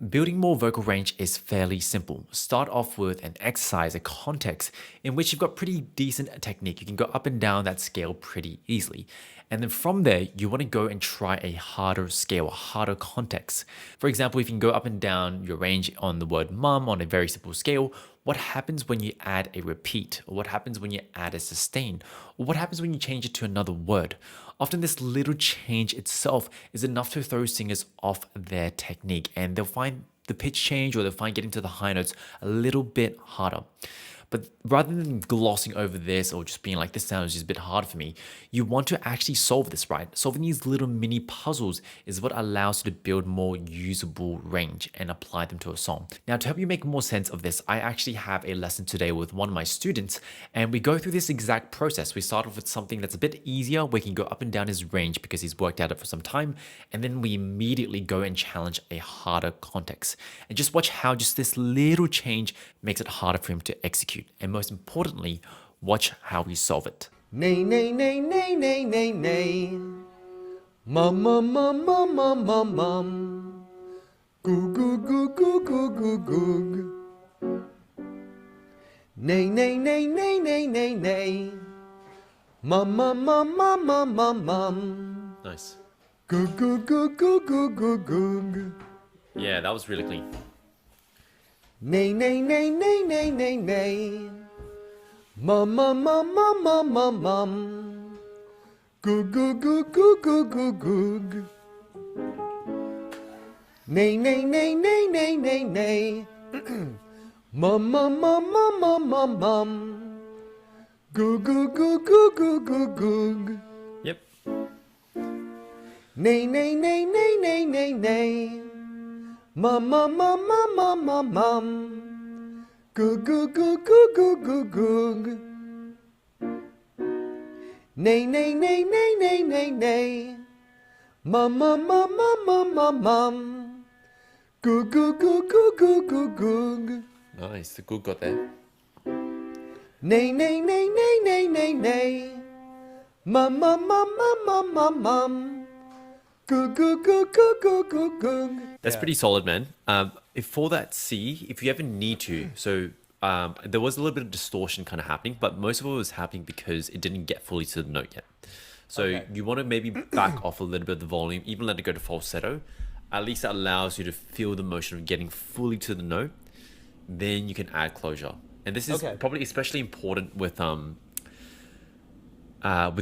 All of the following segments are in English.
Building more vocal range is fairly simple. Start off with an exercise, a context in which you've got pretty decent technique. You can go up and down that scale pretty easily. And then from there, you want to go and try a harder scale, a harder context. For example, if you can go up and down your range on the word mum on a very simple scale, what happens when you add a repeat? Or what happens when you add a sustain? Or what happens when you change it to another word? Often this little change itself is enough to throw singers off their technique, and they'll find the pitch change or they'll find getting to the high notes a little bit harder. But rather than glossing over this or just being like, this sounds just a bit hard for me, you want to actually solve this, right? Solving these little mini puzzles is what allows you to build more usable range and apply them to a song. Now, to help you make more sense of this, I actually have a lesson today with one of my students, and we go through this exact process. We start off with something that's a bit easier, where he can go up and down his range because he's worked at it for some time, and then we immediately go and challenge a harder context. And just watch how just this little change makes it harder for him to execute. And most importantly, watch how we solve it. Nay, nay, nay, nay, nay, nay, nay. Mum, mum, mum, mum, mum, mum, mum. Goo, goo, goo, goo, goo, goo, goo. Nay, nay, nay, nay, nay, nay, nay. Mum, mum, mum, mum, mum, mum, mum. Nice. Goo, goo, goo, goo, goo, goo, goo. Yeah, that was really clean. Nay, nay, nay, nay, nay, nay, nay. Mum, mum, mum, mum, mum, mum, mum. Goo, goo, goo, goo, goo, goo, goo. Nay, nay, nay, nay, nay, nay, nay. Mum, mum, mum, mum, mum, mum, mum. Goo, goo, goo, goo, goo, goo, goo. Yep. Nay, nay, nay, nay, nay, nay, nay. Mum, mum, mum, mum, mum, mum, mum. Goo, goo, goo, goo, goo, goo, goo. Nay, nay, nay, nay, nay, nay, nay. Mum, mum, mum, mum, mum, mum, mum. Goo, goo, goo, goo, goo, goo, goo. Nice, the good got there. Nay, nay, nay, nay, nay, nay, nay. Mum, mum, mum, mum, mum, mum, mum. Goo, goo, goo, goo, goo, goo, goo. That's pretty solid, man. If for that C, if you ever need to, so there was a little bit of distortion kind of happening, but most of it was happening because it didn't get fully to the note yet. So you want to maybe back off a little bit of the volume, even let it go to falsetto. At least that allows you to feel the motion of getting fully to the note. Then you can add closure. And this is probably especially important with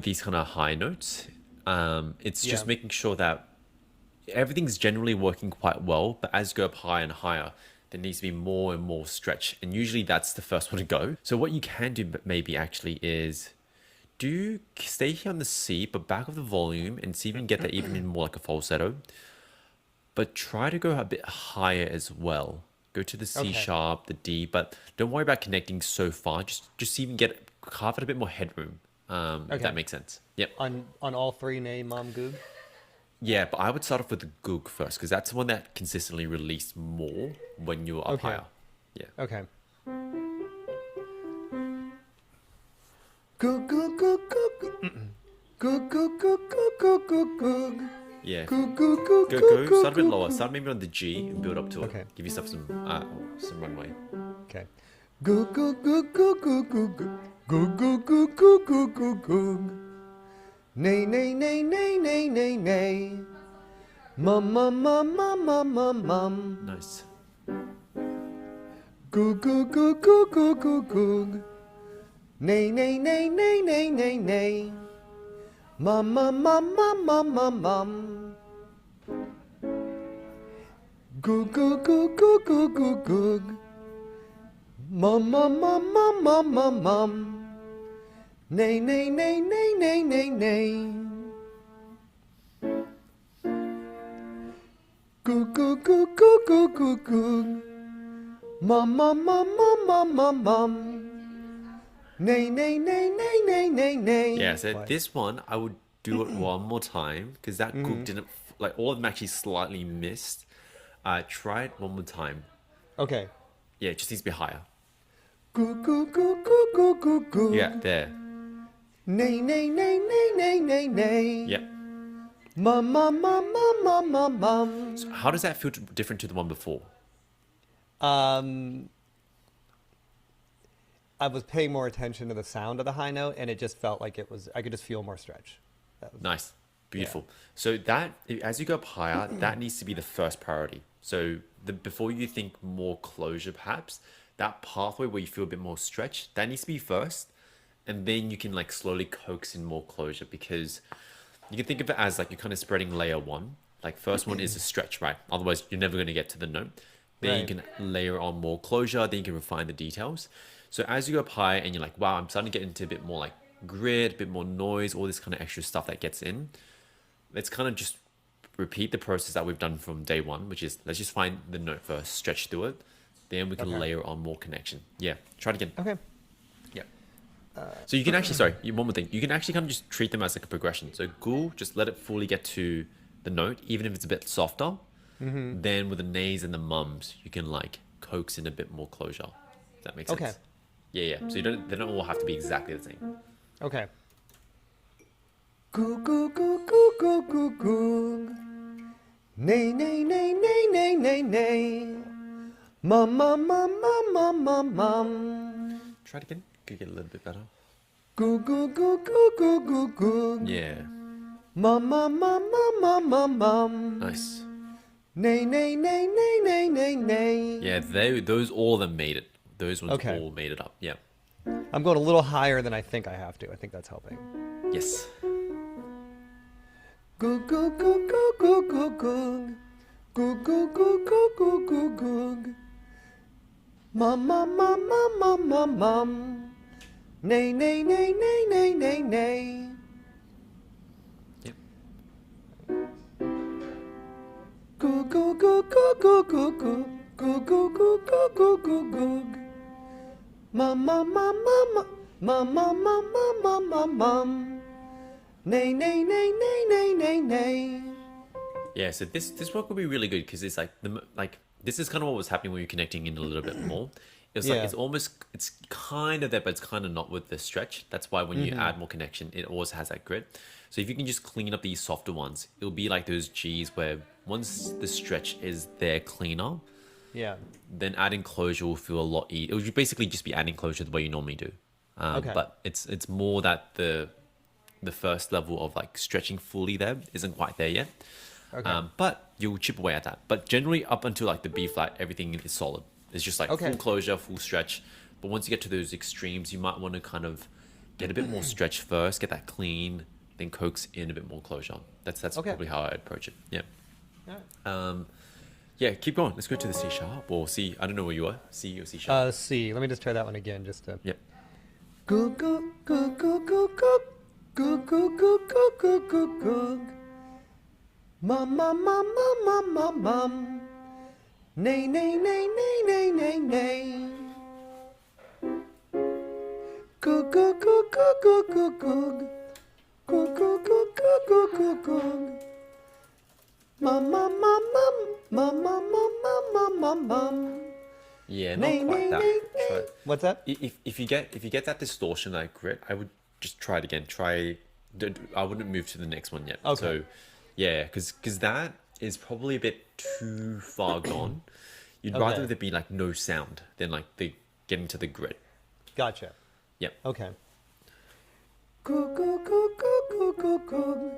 these kind of high notes. It's just making sure that everything's generally working quite well, but as you go up higher and higher, there needs to be more and more stretch. And usually that's the first one to go. So what you can do maybe actually is stay here on the C, but back off the volume and see if you can get that even more like a falsetto. But try to go a bit higher as well. Go to the C sharp, the D, but don't worry about connecting so far. Just see if you can carve out a bit more headroom. If that makes sense. Yep. On all three, nay, mom, goog? Yeah, but I would start off with the goog first, because that's the one that consistently released more when you're up higher. Yeah. Okay. Goog, goog, goog, goog. Goog, goog, goog, goog, goog, goog, goog. Yeah. Goog, goog, goog, Go. goog, Start a bit goog. lower. Start maybe on the G and build up to it. Okay. Give yourself some runway. Okay. Goog, goog, goog, goog, goog, goog, goog. Goog, goog, goog, goog, goog, goog, goog. Nay, nay, nay, nay, nay, nay, nay. Mum, mum, mum, mum, mum, mum, mum. Nice. Goog, goog, goog, goog, goog, goog, goog. Nay, nay, nay, nay, nay, nay, nay. Mum, mum, mum, mum, mum, mum, mum. Goog, goog, goog, goog, goog, goog, goog. Mum, mum, mum, mum, mum, mum, mum. Nay, nay, nay, nay, nay, nay, nay. Goog, goog, goog, goog, goog, goog, goog. Mum, mum, mum, mum, mum, mum, mum. Nay, nay, nay, nay, nay, nay, nay. Yeah, so this one, I would do it one more time, because that goog didn't, all of them actually slightly missed. Try it one more time. Okay. Yeah, it just needs to be higher. Goog, goog, goog, goog, goog, goog, goog. Yeah, there. Nay, nay, nay, nay, nay, nay, nay. Yep. Mum, mum, mum, mum, mum, mum, mum. So how does that feel different to the one before? Um, I was paying more attention to the sound of the high note, and it just felt like it was. I could just feel more stretch. That was, Nice. Beautiful. So that as you go up higher, that needs to be the first priority. So before you think more closure, perhaps that pathway where you feel a bit more stretch, that needs to be first, and then you can like slowly coax in more closure because you can think of it as like you're kind of spreading layer one. Like first one is a stretch, right? Otherwise, you're never going to get to the note. Then you Right. can layer on more closure. Then you can refine the details. So as you go up higher and you're like, wow, I'm starting to get into a bit more like grid, a bit more noise, all this kind of extra stuff that gets in. Let's kind of just repeat the process that we've done from day one, which is let's just find the note first, stretch through it, then we can Okay. layer on more connection. Yeah, try it again. Okay. Yeah. So you can actually, sorry, one more thing. You can actually kind of just treat them as like a progression. So gul, just let it fully get to the note, even if it's a bit softer. Then with the nays and the mums, you can like coax in a bit more closure. Does that make sense? Okay. Yeah, yeah. So they don't all have to be exactly the same. Okay. Goo goo goo goo goo goo goo. Nay nay nay nay nay nay nay. Mum mum mum mum mum mum mum. Try it again. Could get a little bit better. Goo goo goo goo goo goo goo. Yeah. Mum mum mum mum mum mum mum. Nice. Nay nay nay nay nay nay nay. Yeah, those all of them made it. Those ones Okay. all made it up. Yeah. I'm going a little higher than I think I have to. I think that's helping. Yes. Goo goo goo goo goo goo goo. Goo goo goo goo goo goo goo. Mum mum mum mum mum mum mum. Nay nay nay nay nay nay nay. Yep. Goo goo goo goo goo goo goo. Goo goo goo goo goo goo goo. Mum mum mum mum mum mum mum mum mum mum mum. Nay nay nay nay nay nay nay. Yeah. So this work will be really good because it's like this is kind of what was happening when you're connecting in a little bit more. It's like Yeah. it's kind of there, but it's kind of not with the stretch. That's why when you add more connection, it always has that grit. So if you can just clean up these softer ones, it'll be like those G's where once the stretch is there cleaner, Yeah. then adding closure will feel a lot easier. It would basically just be adding closure the way you normally do. Okay. But it's more that the first level of like stretching fully there isn't quite there yet. Okay. But you'll chip away at that. But generally up until like the B flat, everything is solid. It's just like Okay. full closure, full stretch. But once you get to those extremes, you might want to kind of get a bit more stretch first, get that clean, then coax in a bit more closure. That's Okay. probably how I approach it. Yeah. Alright. Yeah, keep going. Let's go to the C sharp or C. I don't know where you are. C or C sharp. C. Let me just try that one again, just to. Yep. Goo goo goo goo goo goo. Goo goo goo goo goo goo goo. Mum mum mum mum mum mum mum. Nay nay nay nay nay nay nay. Goo goo goo goo goo goo goo. Goo goo goo goo goo goo goo. Mum mum mum mum mum mum mum mum mum mum. Yeah, not Nay, quite nay, that. nay, Try- nay. What's that? If you get that distortion, like grit, I would just try it again. I wouldn't move to the next one yet. Okay. So, yeah, because that is probably a bit too far gone. You'd rather Okay. there be like no sound than like the getting to the grit. Gotcha. Yep. Okay. Goo goo goo goo goo goo goo.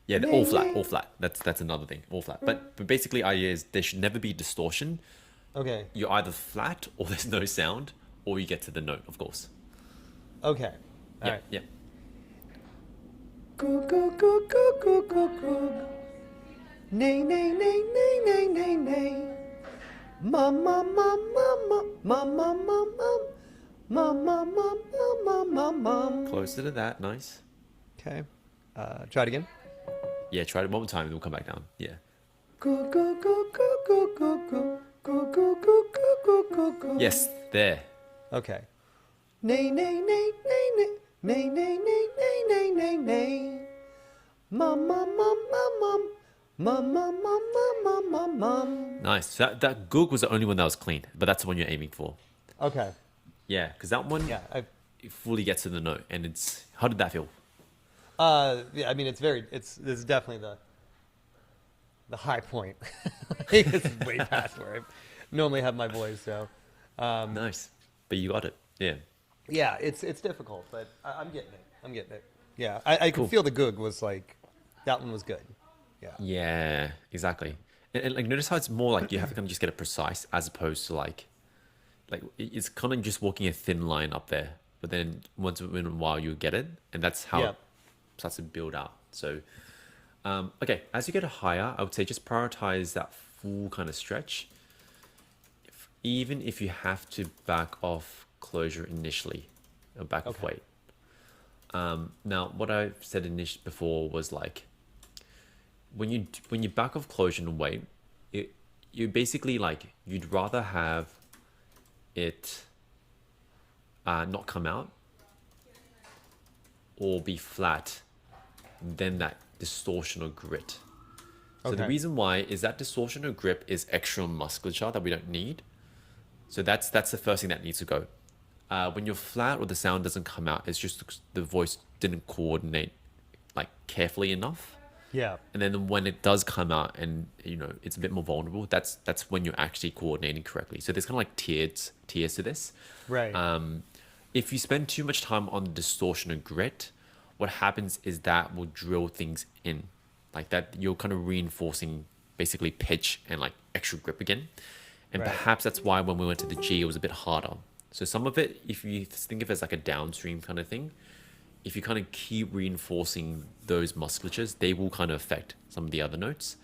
Yeah, Nay, all flat, nay. all flat. That's another thing, all flat. But basically, idea is there should never be distortion. Okay. You're either flat or there's no sound, or you get to the note, of course. Okay. All Yeah, right. yeah. Goo goo goo goo goo goo goo. Nay nay nay nay nay nay nay. Mum mum mum mum mum mum mum mum mum mum mum mum mum mum mum. Closer to that, nice. Okay. Try it again. Yeah, try it one more time, and then we'll come back down. Yeah. Goo goo goo goo goo goo goo. Goo goo goo goo goo goo goo. Yes, there. Okay. Nay nay nay nay nay nay nay nay nay nay nay nay. Mum mum mum mum mum mum mum mum mum mum mum mum. Nice. That goog was the only one that was clean, but that's the one you're aiming for. Okay. Yeah, because that one Yeah. it fully gets to the note, and it's how did that feel? Yeah, I mean, it's definitely the high point. It's way past where I normally have my voice. So, Nice. But you got it. Yeah. yeah, it's difficult, but I'm getting it. I'm getting it. Yeah, I could Cool. feel the goog was like, that one was good. Yeah. Yeah, exactly. And like notice how it's more like you have to kind of just get it precise as opposed to like it's kind of just walking a thin line up there. But then once in a while you get it, and that's how Yeah. it starts to build out. So okay, as you get higher, I would say just prioritize that full kind of stretch. Even if you have to back off closure initially, or back off Okay. weight. Now, what I said before was like when you back off closure and weight, you basically like you'd rather have it not come out or be flat than that distortion or grit. So the Okay. reason why is that distortion or grip is extra musculature that we don't need. So that's the first thing that needs to go. When you're flat or the sound doesn't come out, it's just the voice didn't coordinate like carefully enough. Yeah. And then when it does come out and it's a bit more vulnerable, that's when you're actually coordinating correctly. So there's kind of like tiers to this. Right. If you spend too much time on the distortion and grit, what happens is that will drill things in. Like that you're kind of reinforcing basically pitch and like extra grip again. And Right. perhaps that's why when we went to the G, it was a bit harder. So some of it, if you think of it as like a downstream kind of thing, if you kind of keep reinforcing those musculatures, they will kind of affect some of the other notes.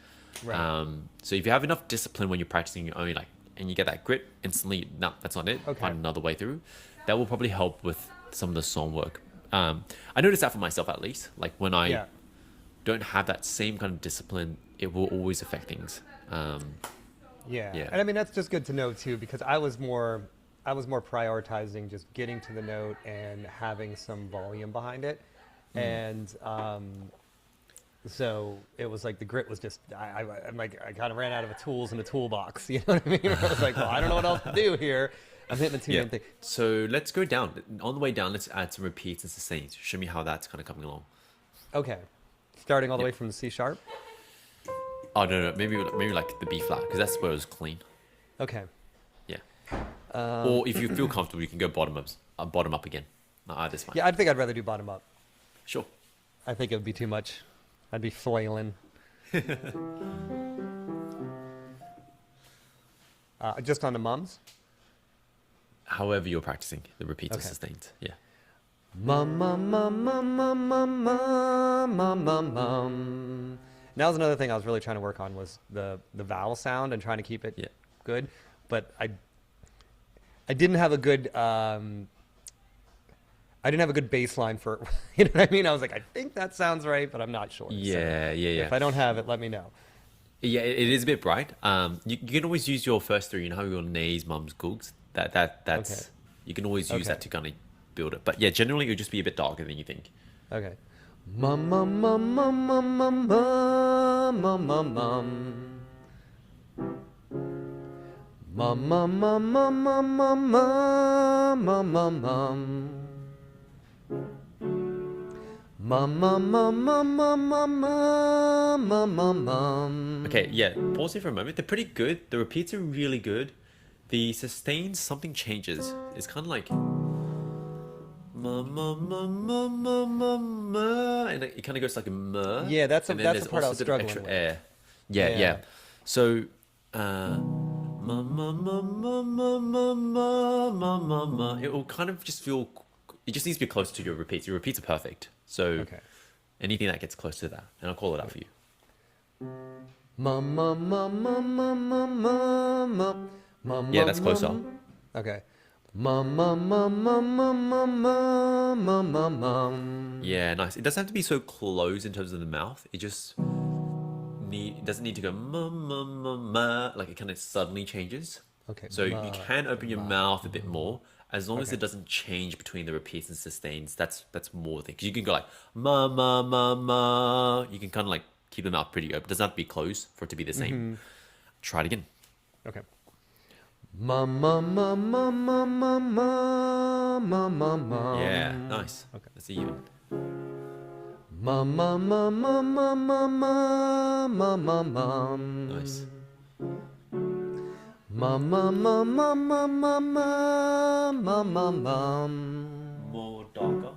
Right. So if you have enough discipline when you're practicing your own, like, and you get that grit instantly, no, that's not it. Okay. Find another way through. That will probably help with some of the song work. I noticed that for myself at least. Like when I Yeah. don't have that same kind of discipline, it will always affect things. Yeah. Yeah. And I mean, that's just good to know too, because I was more prioritizing just getting to the note and having some volume behind it. And so it was like the grit was just, I'm like, I kind of ran out of tools in the toolbox. You know what I mean? I was like, well, I don't know what else to do here. I'm hitting the two main things. So let's go down. On the way down, let's add some repeats and sustains. Show me how that's kind of coming along. Okay. Starting all the way from the C sharp. Oh, no. Maybe like the B flat, because that's where it was clean. Okay. Yeah. Or if you feel comfortable, you can go bottom up again. No, either's fine. Yeah, I think I'd rather do bottom up. Sure. I think it would be too much. I'd be flailing. Just on the mums. However you're practicing the repeats and Okay. sustains. Yeah. Mum, mum, mum, mum, mum, mum, mum, mum, mum, mum. That was another thing I was really trying to work on was the vowel sound and trying to keep it Yeah. good. But I didn't have a good baseline for you know what I mean? I was like, I think that sounds right, but I'm not sure. So Yeah. if I don't have it, let me know. Yeah, it is a bit bright. You can always use your first three. You know how your nays, mums, googs. That's Okay. you can always use Okay. that to kind of build it. But yeah, generally it'll just be a bit darker than you think. Okay. Mum, mum, mum, mum, mum, mum, mum, mum, mum, mum. Mum, mum, mum, mum, mum, mum, mum, mum, mum, mum. Mum, mum, mum, mum, mum, mum, mum, mum, mum, mum. Okay, yeah. Pause here for a moment. They're pretty good. The repeats are really good. The sustains, something changes. It's kind of like ma ma ma ma ma ma ma, and it kind of goes like a ma. Yeah, that's and then the there's part I also was a bit of struggling extra with. air. Yeah, Yeah. yeah. So ma ma ma ma ma ma ma ma ma ma. It will kind of just feel. It just needs to be close to your repeats. Your repeats are perfect. So Okay. anything that gets close to that, and I'll call it out for you. Mum, mum, mum, mum, mum, mum, mum, mum, mum. Yeah, that's closer. Okay. Mum, mum, mum, mum, mum, mum, mum, mum, mum, mum. Yeah, nice. It doesn't have to be so close in terms of the mouth. It just it doesn't need to go ma ma ma ma, like it kind of suddenly changes. Okay. So you can open your mouth a bit more as long as Okay. it doesn't change between the repeats and sustains. That's more the thing. 'Cause you can go like ma ma ma ma. You can kind of like keep the mouth pretty open. It doesn't have to be closed for it to be the same. Try it again. Okay. Mum, mum, mum, mum, mum, mum, mum, mum, mum, mum. Yeah, nice. Okay. Let's see even. Mum, mum, mum, mum, mum, mum, mum, mum, mum, mum. Nice. Mum, mum, mum, mum, mum, mum, mum, mum, mum, mum. More darker.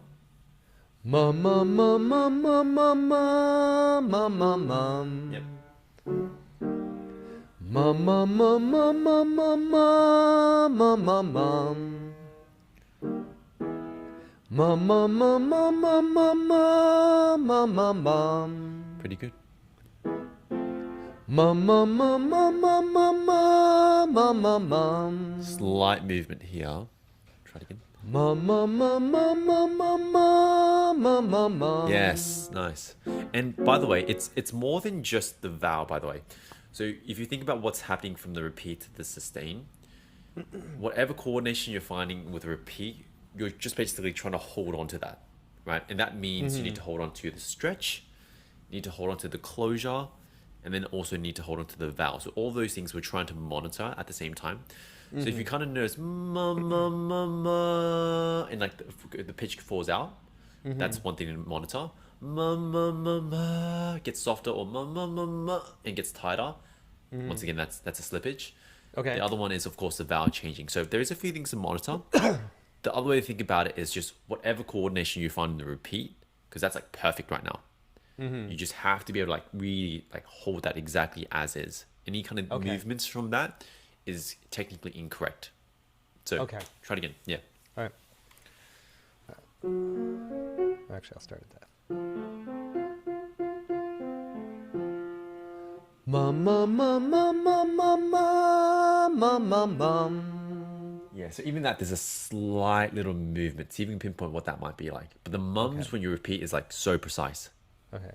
Mum, mum, mum, mum, mum, mum, mum, mum, mum, mum. Yep. Mum, mum, mum, mum, mum, mum, mum, mum, mum, mum. Mum, mum, mum, mum, mum, mum, mum, mum, mum. Pretty good. Mum, mum, mum, mum, mum, mum, mum, mum, mum, mum. Slight movement here. Try it again. Mum, mum, mum, mum, mum, mum, mum, mum, mum, mum. Yes, nice. And by the way, it's more than just the vowel, by the way. So if you think about what's happening from the repeat to the sustain, whatever coordination you're finding with a repeat, you're just basically trying to hold on to that, right? And that means you need to hold on to the stretch, you need to hold on to the closure, and then also need to hold on to the vowel. So all those things we're trying to monitor at the same time. So if you kind of notice ma ma ma ma, and like the pitch falls out, that's one thing to monitor. Ma ma ma ma gets softer, or ma ma ma ma and gets tighter. Once again, that's a slippage. Okay. The other one is of course the vowel changing. So there is a few things to monitor. The other way to think about it is just whatever coordination you find in the repeat, because that's like perfect right now. You just have to be able to like really like hold that exactly as is. Any kind of Okay. movements from that is technically incorrect. So Okay. try it again. Yeah. All right. Actually, I'll start at that. Mum, mum, mum, mum, mum, mum, mum, mum, mum, mum. Yeah, so even that, there's a slight little movement. So you can pinpoint what that might be like. But the mums, Okay. when you repeat, is like so precise. Okay.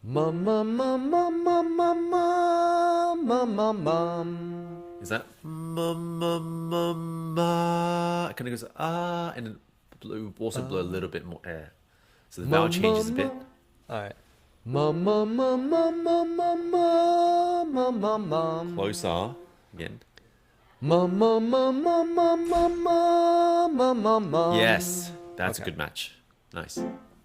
Mum, mum, mum, mum, mum, mum, mum, mum, mum, mum. Is that ma ma ma ma? It kind of goes ah, and then also blow a little bit more air. So the vowel changes a bit. All right. Mum, mum, mum, mum, mum, mum, mum, mum, mum, mum. Closer again. Mum, mum, mum, mum, mum, mum, mum, mum, mum, mum. Yes, that's Okay. a good match. Nice.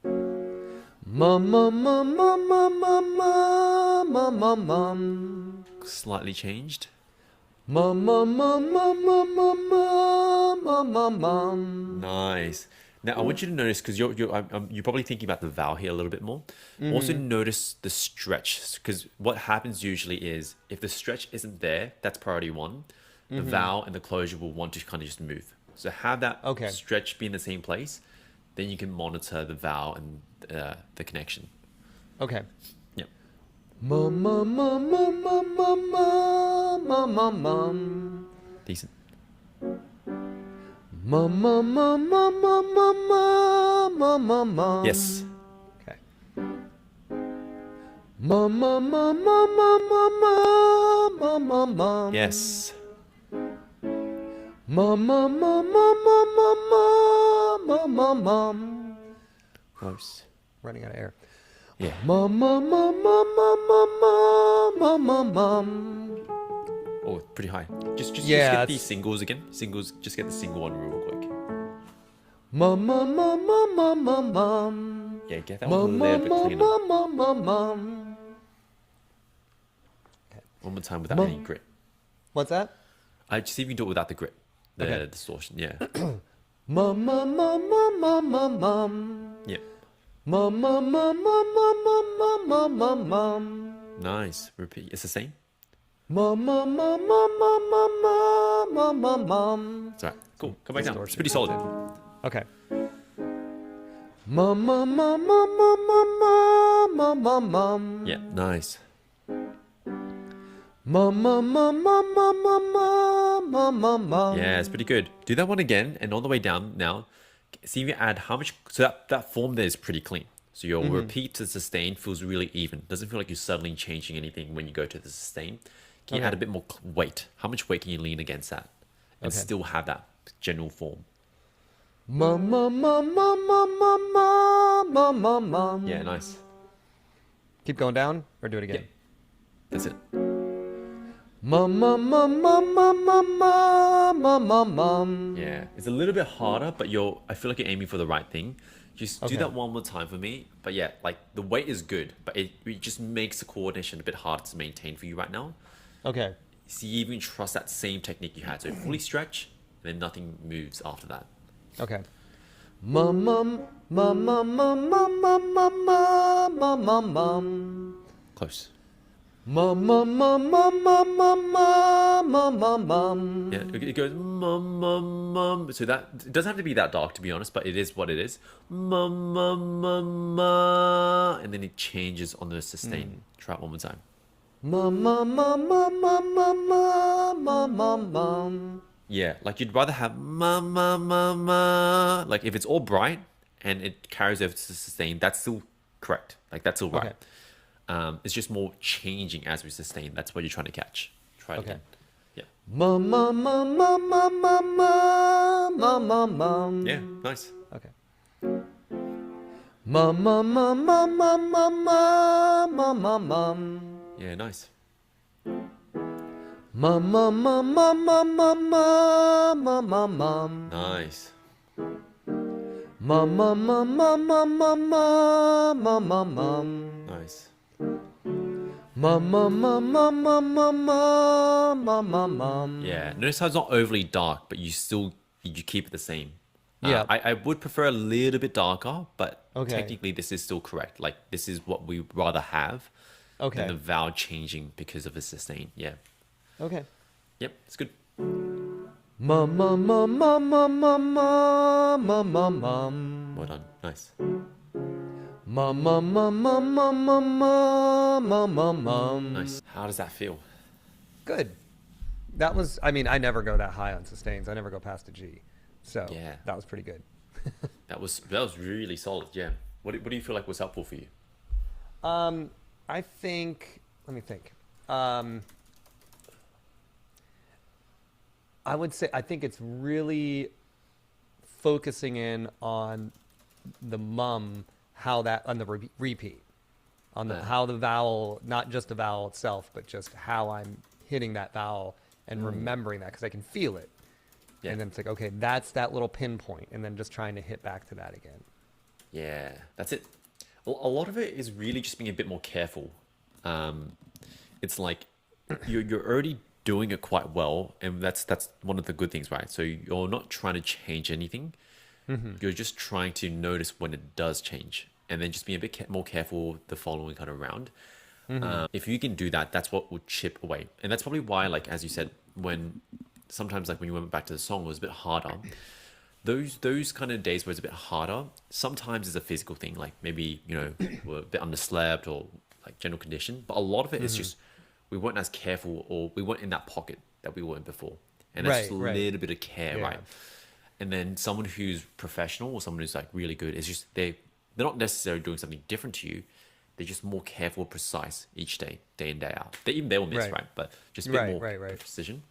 Mum, mum, mum, mum, mum, mum, mum, mum, mum, mum. Slightly changed. Mum, mum, mum, mum, mum, mum, mum, mum, mum, mum. Nice. Now I want you to notice because you're probably thinking about the vowel here a little bit more. Also notice the stretch because what happens usually is if the stretch isn't there, that's priority one. The vowel and the closure will want to kind of just move. So have that Okay. stretch be in the same place, then you can monitor the vowel and the connection. Okay. Yep. Mum, mum, mum, mum, mum, mum, mum, mum, mum, mum. Decent. Mum, mum, mum, mum, mum, mum, mum, mum, mum, mum. Yes. Okay. Mum, mum, mum, mum, mum, mum, mum, mum, mum. Yes. Mum, mum, mum, mum, mum, mum, mum, mum, mum. Close. Running out of air. Yeah. Mum, mum, mum, mum, mum, mum, mum, mum, mum. Oh, pretty high. Just Yeah, get it's- these singles again. Singles. Just get the single one real quick. Mum, mum, mum, mum, mum, mum, mum. Yeah, get that one a Mum, little mum, bit mum, cleaner. mum, mum, mum, mum. One more time without Mum. any grit. What's that? I just even do it without the grit, the Okay. distortion. Yeah. Mum, mum, mum, mum, mum, mum, mum. Yep. Mum, mum, mum, mum, mum, mum, mum, mum, mum, mum. Nice. Repeat. It's the same. Mum, mum, mum, mum, mum, mum, mum, mum, mum, mum. It's alright. Cool. Come back down. It's Distortion. pretty solid. Okay. Mum, mum, mum, mum, mum, mum, mum, mum, mum. Yeah. Nice. Mum, mum, mum, mum, mum, mum, mum, mum, mum, mum. Yeah, it's pretty good. Do that one again, and on the way down now, see if you add how much. So that form there is pretty clean. So your repeat to sustain feels really even. Doesn't feel like you're suddenly changing anything when you go to the sustain. Can you Okay. add a bit more weight? How much weight can you lean against that, and Okay. still have that general form? Mum, mum, mum, mum, mum, mum, mum, mum, mum, mum. Yeah, nice. Keep going down or do it again. That's it. Mum, mum, mum, mum, mum, mum, mum, mum, mum, mum. Yeah, it's a little bit harder, but I feel like you're aiming for the right thing. Just do Okay. that one more time for me. But yeah, like the weight is good, but it just makes the coordination a bit hard to maintain for you right now. Okay. So you even trust that same technique you had. So fully stretch, and then nothing moves after that. Okay. Mum mum mum mum mum mum mum mum mum mum mum mum. Close. Mum mum mum mum mum mum mum mum mum mum. Yeah, it goes mum mum mum. So that it doesn't have to be that dark to be honest, but it is what it is. Mum mum mum ma, and then it changes on the sustain. Try it one more time. Mum mum mum mum mum mum mum mum mum mum. Yeah, like you'd rather have ma ma ma ma. Like if it's all bright and it carries over to sustain, that's still correct. Like that's still right. Okay. It's just more changing as we sustain. That's what you're trying to catch. Try it Okay. again. Yeah. Mum mum mum mum mum mum mum mum mum mum. Yeah. Nice. Okay. Mum mum mum mum mum mum mum mum mum mum. Yeah. Nice. Mum mum mum mum mum mum mum mum mum mum. Nice. Mum mum mum mum mum mum mum mum mum mum. Nice. Mum mum mum mum mum mum mum mum mum mum. Yeah. Notice how it's not overly dark, but you keep it the same. Yeah. I would prefer a little bit darker, but Okay. technically this is still correct. Like this is what we rather have Okay. than the vowel changing because of a sustain. Yeah. Okay. Yep. It's good. Mum mum mum mum mum mum mum mum mum mum. Well done. Nice. Mum mum mum mum mum mum mum mum mum mum. Nice. How does that feel? Good. That was. I mean, I never go that high on sustains. I never go past a G. So Yeah. that was pretty good. That was really solid. Yeah. What do you feel like was helpful for you? I think. Let me think. I would say I think it's really focusing in on the mum, how that on the repeat, on the how the vowel, not just the vowel itself, but just how I'm hitting that vowel and remembering that because I can feel it. Yeah. And then it's like, okay, that's that little pinpoint, and then just trying to hit back to that again. Yeah, that's it. A lot of it is really just being a bit more careful. It's like you're already doing it quite well, and that's one of the good things, right? So you're not trying to change anything. You're just trying to notice when it does change, and then just be a bit more careful the following kind of round. If you can do that, that's what will chip away, and that's probably why, like as you said, when sometimes like when you went back to the song, it was a bit harder. Those kind of days where it's a bit harder, sometimes it's a physical thing, like maybe we're a bit underslept or like general condition, but a lot of it is just we weren't as careful or we weren't in that pocket that we were in before, and that's just a Right. little bit of care, Yeah. right? And then someone who's professional or someone who's like really good is just they're not necessarily doing something different to you. They're just more careful, precise each day in, day out. They will miss, Right. right? But just a bit Right, more right. precision.